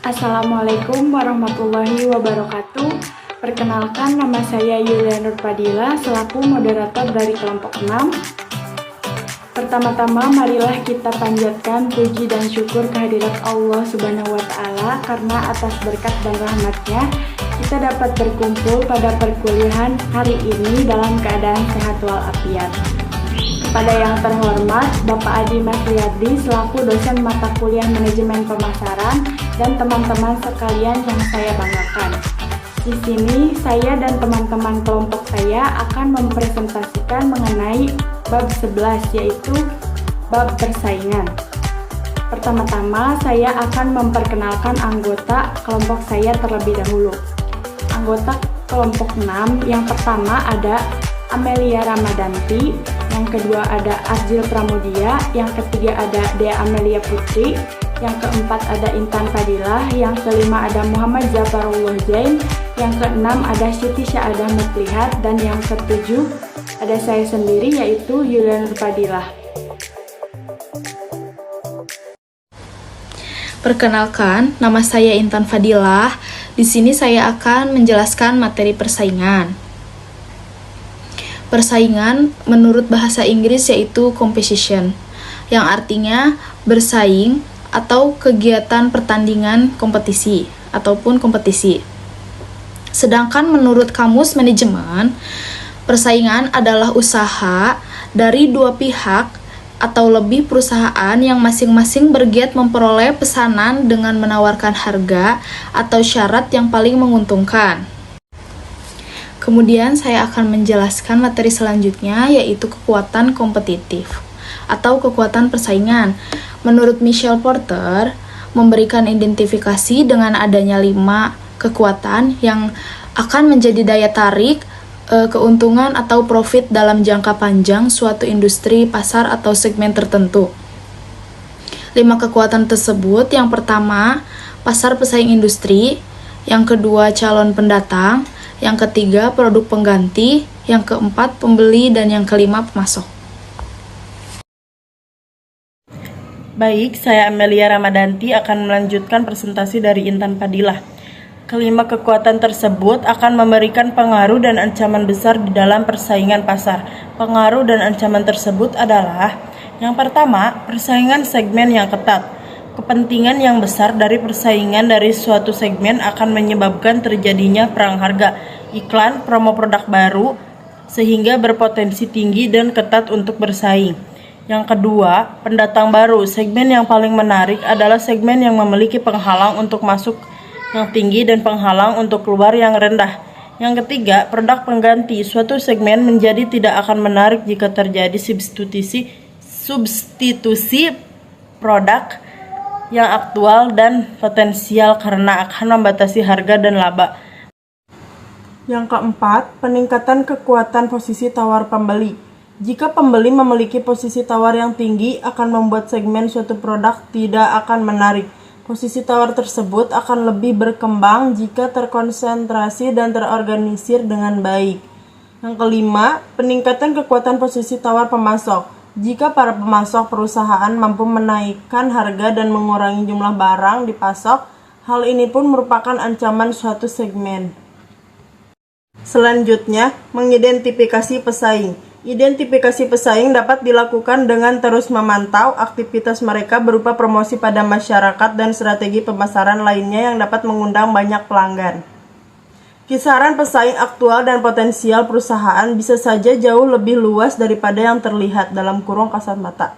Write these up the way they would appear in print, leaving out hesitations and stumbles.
Assalamualaikum warahmatullahi wabarakatuh. Perkenalkan, nama saya Yulia Nurpadila selaku moderator dari kelompok 6. Pertama-tama marilah kita panjatkan puji dan syukur kehadirat Allah Subhanahu wa Ta'ala, karena atas berkat dan rahmatnya kita dapat berkumpul pada perkuliahan hari ini dalam keadaan sehat walafiat. Kepada yang terhormat Bapak Adi Masliardi selaku dosen mata kuliah manajemen pemasaran dan teman-teman sekalian yang saya banggakan. Di sini saya dan teman-teman kelompok saya akan mempresentasikan mengenai bab 11, yaitu bab persaingan. Pertama-tama saya akan memperkenalkan anggota kelompok saya terlebih dahulu. Anggota kelompok 6 yang pertama ada Amelia Ramadanti, yang kedua ada Arzil Pramudia, yang ketiga ada Dea Amelia Putri, yang keempat ada Intan Fadilah, yang kelima ada Muhammad Zafarullah Zain, yang keenam ada Siti Syaadah Muklihat, dan yang ketujuh ada saya sendiri yaitu Yulia Nurpadila. Perkenalkan, nama saya Intan Fadilah. Di sini saya akan menjelaskan materi persaingan. Persaingan menurut bahasa Inggris yaitu competition, yang artinya bersaing atau kegiatan pertandingan kompetisi ataupun kompetisi. Sedangkan menurut Kamus Manajemen, persaingan adalah usaha dari dua pihak atau lebih perusahaan yang masing-masing bergiat memperoleh pesanan dengan menawarkan harga atau syarat yang paling menguntungkan. Kemudian saya akan menjelaskan materi selanjutnya, yaitu kekuatan kompetitif atau kekuatan persaingan. Menurut Michelle Porter, memberikan identifikasi dengan adanya 5 kekuatan yang akan menjadi daya tarik, keuntungan atau profit dalam jangka panjang suatu industri, pasar, atau segmen tertentu. 5 kekuatan tersebut, yang pertama, pasar pesaing industri, yang kedua, calon pendatang, yang ketiga, produk pengganti, yang keempat, pembeli, dan yang kelima, pemasok. Baik, saya Amelia Ramadanti akan melanjutkan presentasi dari Intan Fadilah. Kelima kekuatan tersebut akan memberikan pengaruh dan ancaman besar di dalam persaingan pasar. Pengaruh dan ancaman tersebut adalah: yang pertama, persaingan segmen yang ketat. Kepentingan yang besar dari persaingan dari suatu segmen akan menyebabkan terjadinya perang harga, iklan, promo produk baru, sehingga berpotensi tinggi dan ketat untuk bersaing. Yang kedua, pendatang baru. Segmen yang paling menarik adalah segmen yang memiliki penghalang untuk masuk yang tinggi dan penghalang untuk keluar yang rendah. Yang ketiga, produk pengganti. Suatu segmen menjadi tidak akan menarik jika terjadi substitusi produk yang aktual dan potensial karena akan membatasi harga dan laba. Yang keempat, peningkatan kekuatan posisi tawar pembeli. Jika pembeli memiliki posisi tawar yang tinggi, akan membuat segmen suatu produk tidak akan menarik. Posisi tawar tersebut akan lebih berkembang jika terkonsentrasi dan terorganisir dengan baik. Yang kelima, peningkatan kekuatan posisi tawar pemasok. Jika para pemasok perusahaan mampu menaikkan harga dan mengurangi jumlah barang dipasok, hal ini pun merupakan ancaman suatu segmen. Selanjutnya, mengidentifikasi pesaing. Identifikasi pesaing dapat dilakukan dengan terus memantau aktivitas mereka berupa promosi pada masyarakat dan strategi pemasaran lainnya yang dapat mengundang banyak pelanggan. Kisaran pesaing aktual dan potensial perusahaan bisa saja jauh lebih luas daripada yang terlihat dalam kurung kasat mata.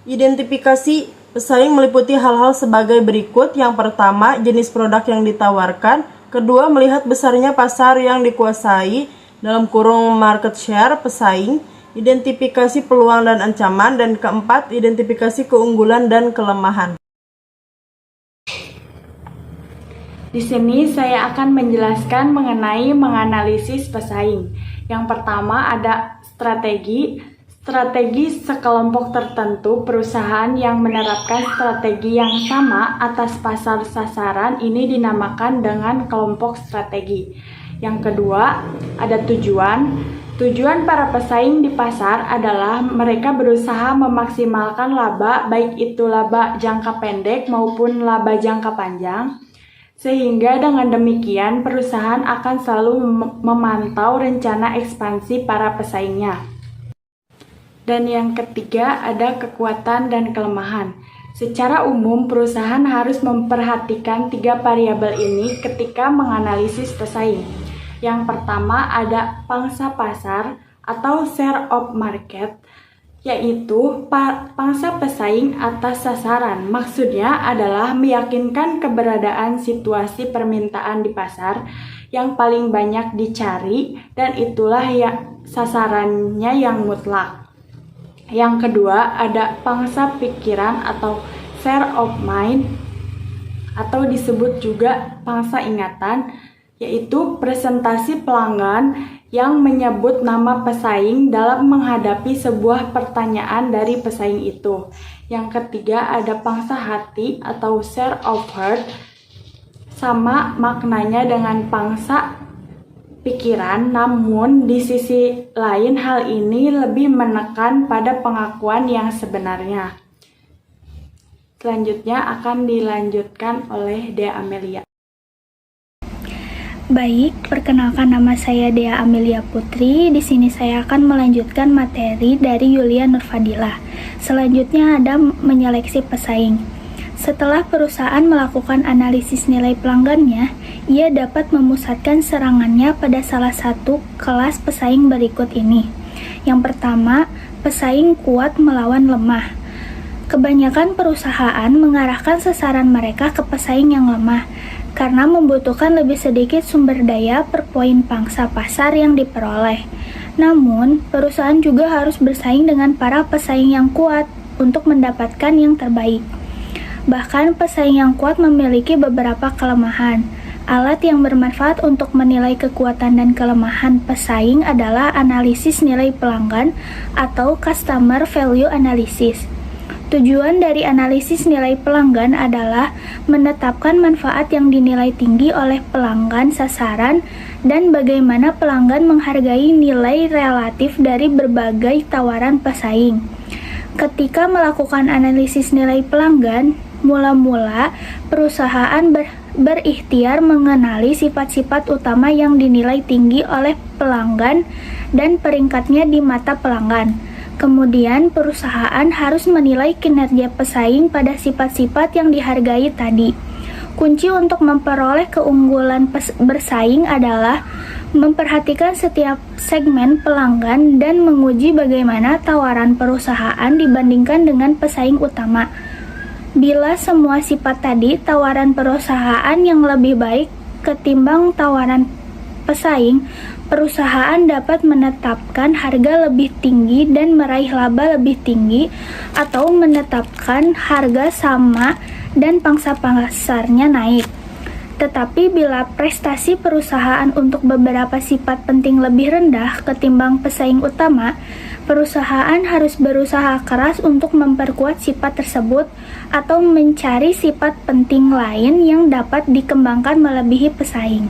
Identifikasi pesaing meliputi hal-hal sebagai berikut. Yang pertama, jenis produk yang ditawarkan. Kedua, melihat besarnya pasar yang dikuasai dalam kurung market share pesaing. Identifikasi peluang dan ancaman. Dan keempat, identifikasi keunggulan dan kelemahan. Di sini saya akan menjelaskan mengenai menganalisis pesaing. Yang pertama ada strategi. Strategi sekelompok tertentu perusahaan yang menerapkan strategi yang sama atas pasar sasaran ini dinamakan dengan kelompok strategi. Yang kedua, ada tujuan. Tujuan para pesaing di pasar adalah mereka berusaha memaksimalkan laba, baik itu laba jangka pendek maupun laba jangka panjang. Sehingga dengan demikian perusahaan akan selalu memantau rencana ekspansi para pesaingnya. Dan yang ketiga ada kekuatan dan kelemahan. Secara umum perusahaan harus memperhatikan 3 variabel ini ketika menganalisis pesaing. Yang pertama ada pangsa pasar atau share of market, yaitu pangsa pesaing atas sasaran. Maksudnya adalah meyakinkan keberadaan situasi permintaan di pasar yang paling banyak dicari dan itulah yang sasarannya yang mutlak. Yang kedua ada pangsa pikiran atau share of mind atau disebut juga pangsa ingatan, yaitu presentasi pelanggan yang menyebut nama pesaing dalam menghadapi sebuah pertanyaan dari pesaing itu. Yang ketiga ada pangsa hati atau share of heart, sama maknanya dengan pangsa pikiran, namun di sisi lain hal ini lebih menekan pada pengakuan yang sebenarnya. Selanjutnya akan dilanjutkan oleh Dea Amelia. Baik, perkenalkan nama saya Dea Amelia Putri. Di sini saya akan melanjutkan materi dari Yulia Nurfadilah. Selanjutnya ada menyeleksi pesaing. Setelah perusahaan melakukan analisis nilai pelanggannya, ia dapat memusatkan serangannya pada salah satu kelas pesaing berikut ini. Yang pertama, pesaing kuat melawan lemah. Kebanyakan perusahaan mengarahkan sasaran mereka ke pesaing yang lemah, karena membutuhkan lebih sedikit sumber daya per poin pangsa pasar yang diperoleh. Namun, perusahaan juga harus bersaing dengan para pesaing yang kuat untuk mendapatkan yang terbaik. Bahkan, pesaing yang kuat memiliki beberapa kelemahan. Alat yang bermanfaat untuk menilai kekuatan dan kelemahan pesaing adalah analisis nilai pelanggan atau Customer Value Analysis. Tujuan dari analisis nilai pelanggan adalah menetapkan manfaat yang dinilai tinggi oleh pelanggan sasaran dan bagaimana pelanggan menghargai nilai relatif dari berbagai tawaran pesaing. Ketika melakukan analisis nilai pelanggan, mula-mula perusahaan berikhtiar mengenali sifat-sifat utama yang dinilai tinggi oleh pelanggan dan peringkatnya di mata pelanggan. Kemudian, perusahaan harus menilai kinerja pesaing pada sifat-sifat yang dihargai tadi. Kunci untuk memperoleh keunggulan bersaing adalah memperhatikan setiap segmen pelanggan dan menguji bagaimana tawaran perusahaan dibandingkan dengan pesaing utama. Bila semua sifat tadi, tawaran perusahaan yang lebih baik ketimbang tawaran pesaing, perusahaan dapat menetapkan harga lebih tinggi dan meraih laba lebih tinggi, atau menetapkan harga sama dan pangsa pasarnya naik. Tetapi bila prestasi perusahaan untuk beberapa sifat penting lebih rendah ketimbang pesaing utama, perusahaan harus berusaha keras untuk memperkuat sifat tersebut atau mencari sifat penting lain yang dapat dikembangkan melebihi pesaing.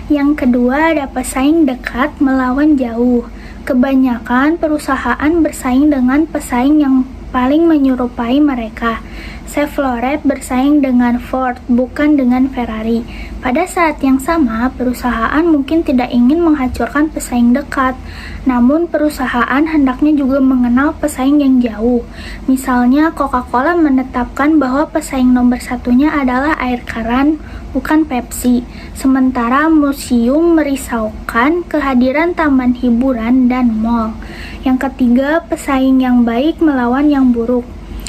Yang kedua ada pesaing dekat melawan jauh. Kebanyakan perusahaan bersaing dengan pesaing yang paling menyerupai mereka. Chevrolet bersaing dengan Ford, bukan dengan Ferrari. Pada saat yang sama, perusahaan mungkin tidak ingin menghancurkan pesaing dekat, namun perusahaan hendaknya juga mengenal pesaing yang jauh. Misalnya, Coca-Cola menetapkan bahwa pesaing nomor satunya adalah air keran, bukan Pepsi. Sementara museum merisaukan kehadiran taman hiburan dan mall. Yang ketiga, pesaing yang baik melawan yang buruk.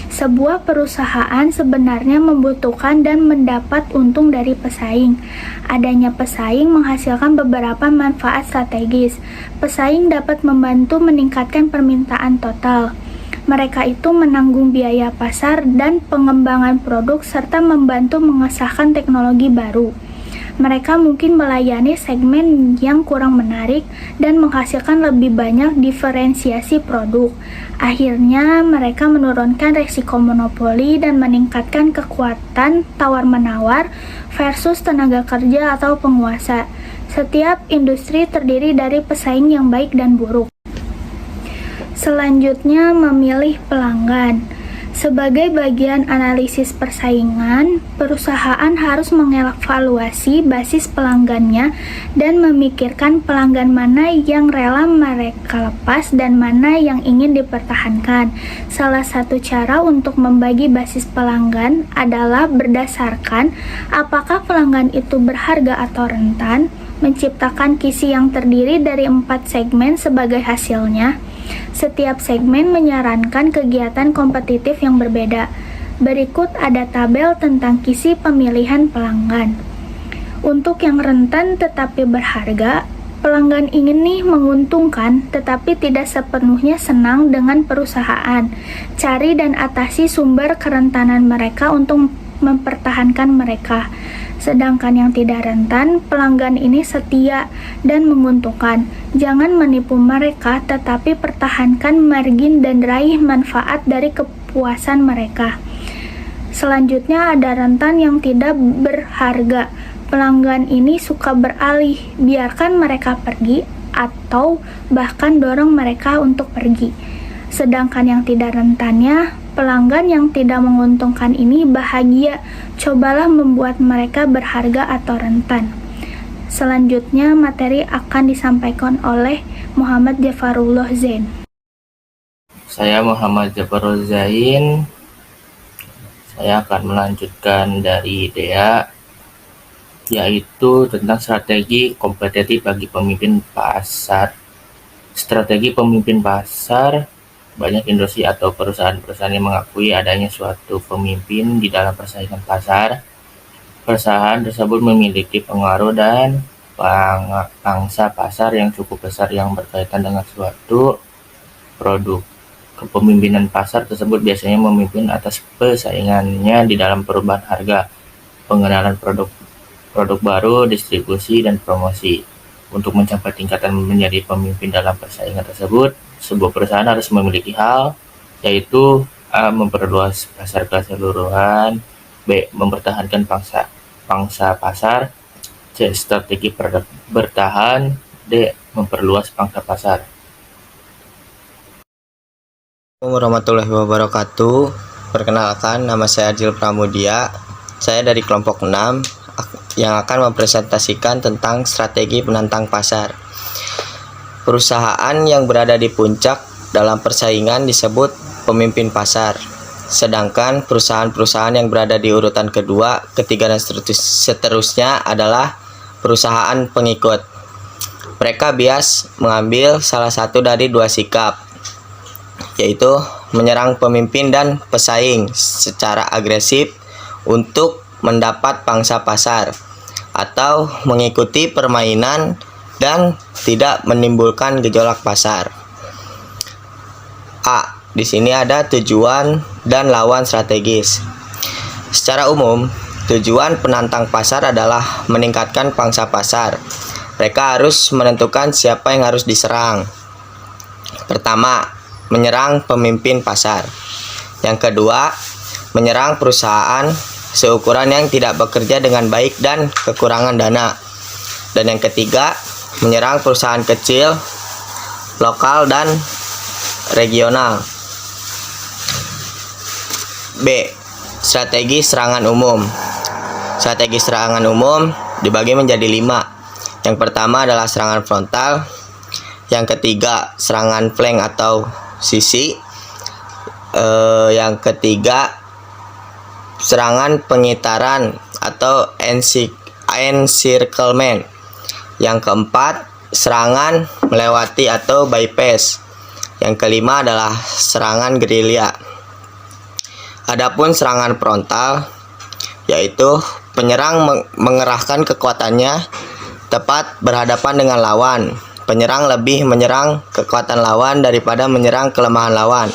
Sebuah perusahaan sebenarnya membutuhkan dan mendapat untung dari pesaing. Adanya pesaing menghasilkan beberapa manfaat strategis. Pesaing dapat membantu meningkatkan permintaan total. Mereka itu menanggung biaya pasar dan pengembangan produk serta membantu mengesahkan teknologi baru. Mereka mungkin melayani segmen yang kurang menarik dan menghasilkan lebih banyak diferensiasi produk. Akhirnya, mereka menurunkan risiko monopoli dan meningkatkan kekuatan tawar-menawar versus tenaga kerja atau penguasa. Setiap industri terdiri dari pesaing yang baik dan buruk. Selanjutnya, memilih pelanggan. Sebagai bagian analisis persaingan, perusahaan harus mengevaluasi basis pelanggannya dan memikirkan pelanggan mana yang rela mereka lepas dan mana yang ingin dipertahankan. Salah satu cara untuk membagi basis pelanggan adalah berdasarkan apakah pelanggan itu berharga atau rentan, menciptakan kisi yang terdiri dari 4 segmen sebagai hasilnya. Setiap segmen menyarankan kegiatan kompetitif yang berbeda. Berikut ada tabel tentang kisi pemilihan pelanggan. Untuk yang rentan tetapi berharga, pelanggan ingin menguntungkan tetapi tidak sepenuhnya senang dengan perusahaan. Cari dan atasi sumber kerentanan mereka untuk mempertahankan mereka. Sedangkan yang tidak rentan, pelanggan ini setia dan menguntungkan. Jangan menipu mereka, tetapi pertahankan margin dan raih manfaat dari kepuasan mereka. Selanjutnya ada rentan yang tidak berharga. Pelanggan ini suka beralih, biarkan mereka pergi atau bahkan dorong mereka untuk pergi. Sedangkan yang tidak rentannya, pelanggan yang tidak menguntungkan ini bahagia. Cobalah membuat mereka berharga atau rentan. Selanjutnya materi akan disampaikan oleh Muhammad Jafarullah Zain. Saya Muhammad Jafarullah Zain. Saya akan melanjutkan dari DEA, yaitu tentang strategi kompetitif bagi pemimpin pasar. Strategi pemimpin pasar. Banyak industri atau perusahaan-perusahaan yang mengakui adanya suatu pemimpin di dalam persaingan pasar. Perusahaan tersebut memiliki pengaruh dan pangsa pasar yang cukup besar yang berkaitan dengan suatu produk. Kepemimpinan pasar tersebut biasanya memimpin atas persaingannya di dalam perubahan harga, pengenalan produk baru, distribusi, dan promosi. Untuk mencapai tingkatan menjadi pemimpin dalam persaingan tersebut, sebuah perusahaan harus memiliki hal, yaitu A. Memperluas pasar keseluruhan, B. Mempertahankan pangsa pasar, C. Strategi bertahan, D. Memperluas pangsa pasar. Assalamualaikum warahmatullahi wabarakatuh. Perkenalkan, nama saya Adil Pramudia. Saya dari kelompok 6 yang akan mempresentasikan tentang strategi penantang pasar. Perusahaan yang berada di puncak dalam persaingan disebut pemimpin pasar. Sedangkan perusahaan-perusahaan yang berada di urutan kedua, ketiga, dan seterusnya adalah perusahaan pengikut. Mereka bias mengambil salah satu dari dua sikap, yaitu menyerang pemimpin dan pesaing secara agresif untuk mendapat pangsa pasar, atau mengikuti permainan dan tidak menimbulkan gejolak pasar. A. Di sini ada tujuan dan lawan strategis. Secara umum, tujuan penantang pasar adalah meningkatkan pangsa pasar. Mereka harus menentukan siapa yang harus diserang. Pertama, menyerang pemimpin pasar. Yang kedua, menyerang perusahaan seukuran yang tidak bekerja dengan baik dan kekurangan dana. Dan yang ketiga, menyerang perusahaan kecil, lokal, dan regional. B. Strategi serangan umum. Strategi serangan umum dibagi menjadi 5. Yang pertama adalah serangan frontal. Yang ketiga, serangan flank atau sisi. Yang ketiga, serangan pengitaran atau encirclement. Yang keempat, serangan melewati atau bypass. Yang kelima adalah serangan gerilya. Adapun serangan frontal, yaitu penyerang mengerahkan kekuatannya tepat berhadapan dengan lawan. Penyerang lebih menyerang kekuatan lawan daripada menyerang kelemahan lawan.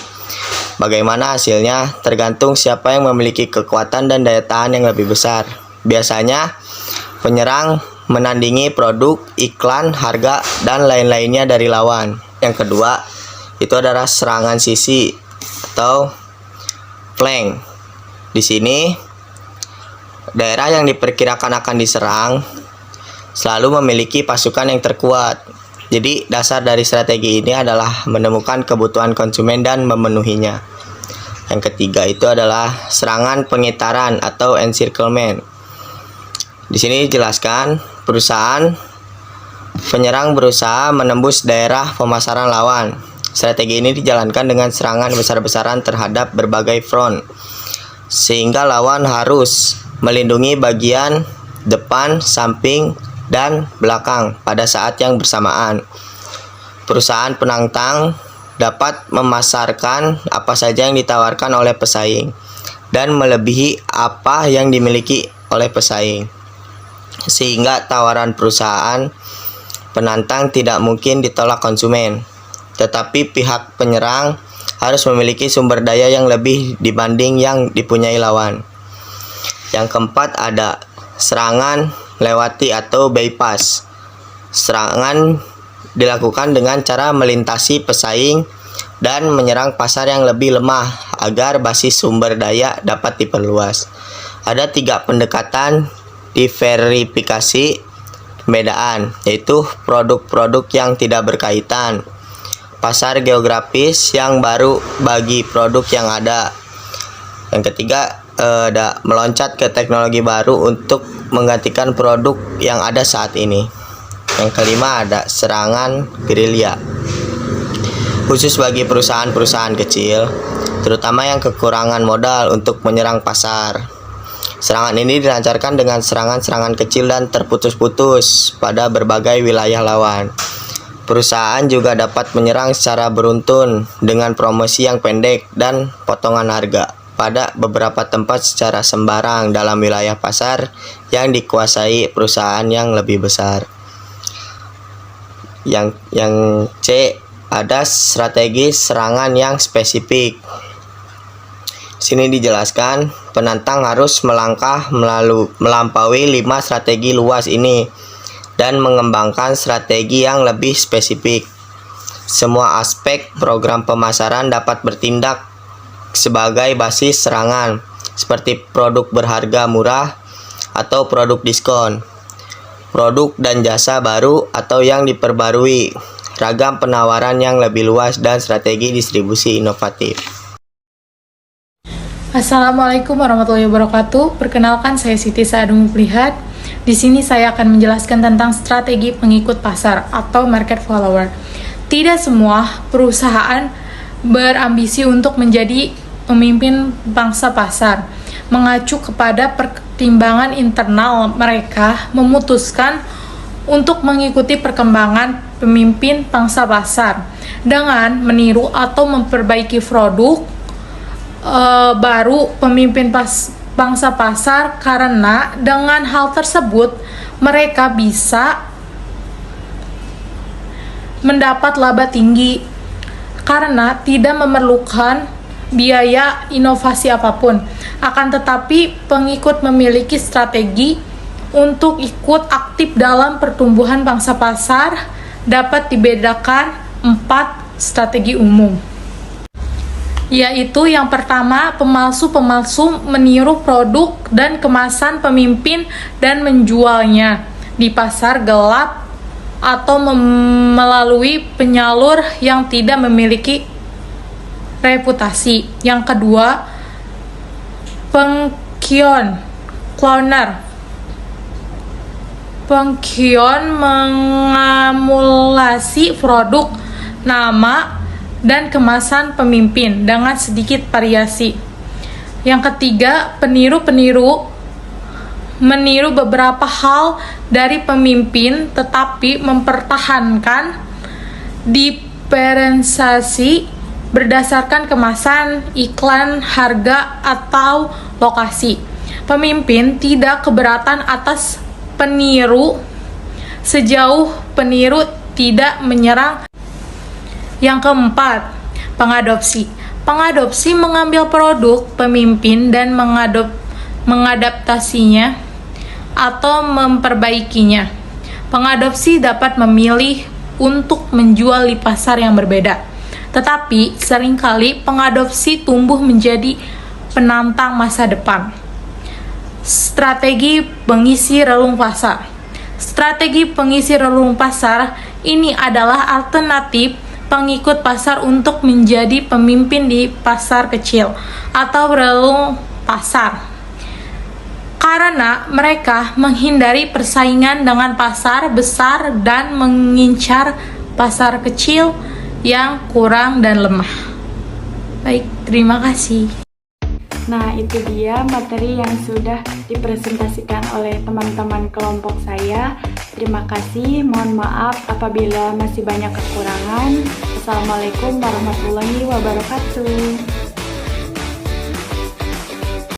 Bagaimana hasilnya tergantung siapa yang memiliki kekuatan dan daya tahan yang lebih besar. Biasanya penyerang menandingi produk, iklan, harga, dan lain-lainnya dari lawan. Yang kedua, itu adalah serangan sisi atau flank. Di sini daerah yang diperkirakan akan diserang selalu memiliki pasukan yang terkuat. Jadi dasar dari strategi ini adalah menemukan kebutuhan konsumen dan memenuhinya. Yang ketiga itu adalah serangan pengitaran atau encirclement. Di sini dijelaskan penyerang berusaha menembus daerah pemasaran lawan. Strategi ini dijalankan dengan serangan besar-besaran terhadap berbagai front, sehingga lawan harus melindungi bagian depan, samping, dan belakang pada saat yang bersamaan. Perusahaan penantang dapat memasarkan apa saja yang ditawarkan oleh pesaing dan melebihi apa yang dimiliki oleh pesaing, sehingga tawaran perusahaan penantang tidak mungkin ditolak konsumen. Tetapi pihak penyerang harus memiliki sumber daya yang lebih dibanding yang dipunyai lawan. Yang keempat ada serangan melewati atau bypass. Serangan dilakukan dengan cara melintasi pesaing dan menyerang pasar yang lebih lemah agar basis sumber daya dapat diperluas. Ada 3 pendekatan diverifikasi pembedaan, yaitu produk-produk yang tidak berkaitan, pasar geografis yang baru bagi produk yang ada. Yang ketiga ada meloncat ke teknologi baru untuk menggantikan produk yang ada saat ini. Yang kelima ada serangan gerilya, khusus bagi perusahaan-perusahaan kecil, terutama yang kekurangan modal untuk menyerang pasar. Serangan ini dilancarkan dengan serangan-serangan kecil dan terputus-putus pada berbagai wilayah lawan. Perusahaan juga dapat menyerang secara beruntun dengan promosi yang pendek dan potongan harga pada beberapa tempat secara sembarang dalam wilayah pasar yang dikuasai perusahaan yang lebih besar. Yang C ada strategi serangan yang spesifik. Sini dijelaskan penantang harus melampaui 5 strategi luas ini dan mengembangkan strategi yang lebih spesifik. Semua aspek program pemasaran dapat bertindak sebagai basis serangan, seperti produk berharga murah atau produk diskon, produk dan jasa baru atau yang diperbarui, ragam penawaran yang lebih luas, dan strategi distribusi inovatif. Assalamualaikum warahmatullahi wabarakatuh. Perkenalkan, saya Siti Saadung Plihat. Di sini saya akan menjelaskan tentang strategi pengikut pasar atau market follower. Tidak semua perusahaan berambisi untuk menjadi pemimpin bangsa pasar. Mengacu kepada pertimbangan internal, mereka memutuskan untuk mengikuti perkembangan pemimpin bangsa pasar dengan meniru atau memperbaiki produk baru pemimpin bangsa pasar, karena dengan hal tersebut mereka bisa mendapat laba tinggi karena tidak memerlukan biaya inovasi apapun. Akan tetapi pengikut memiliki strategi untuk ikut aktif dalam pertumbuhan bangsa pasar dapat dibedakan 4 strategi umum, yaitu yang pertama, pemalsu-pemalsu meniru produk dan kemasan pemimpin dan menjualnya di pasar gelap atau melalui penyalur yang tidak memiliki reputasi. Yang kedua, pengkion mengamulasi produk, nama, dan kemasan pemimpin dengan sedikit variasi. Yang ketiga, peniru meniru beberapa hal dari pemimpin tetapi mempertahankan diferensiasi berdasarkan kemasan, iklan, harga, atau lokasi. Pemimpin tidak keberatan atas peniru sejauh peniru tidak menyerang. Yang keempat, pengadopsi. Pengadopsi mengambil produk pemimpin dan mengadaptasinya atau memperbaikinya. Pengadopsi dapat memilih untuk menjual di pasar yang berbeda. Tetapi seringkali pengadopsi tumbuh menjadi penantang masa depan. Strategi pengisi relung pasar. Strategi pengisi relung pasar ini adalah alternatif pengikut pasar untuk menjadi pemimpin di pasar kecil atau berlalu pasar, karena mereka menghindari persaingan dengan pasar besar dan mengincar pasar kecil yang kurang dan lemah. Baik, terima kasih. Nah, itu dia materi yang sudah dipresentasikan oleh teman-teman kelompok saya. Terima kasih, mohon maaf apabila masih banyak kekurangan. Assalamualaikum warahmatullahi wabarakatuh.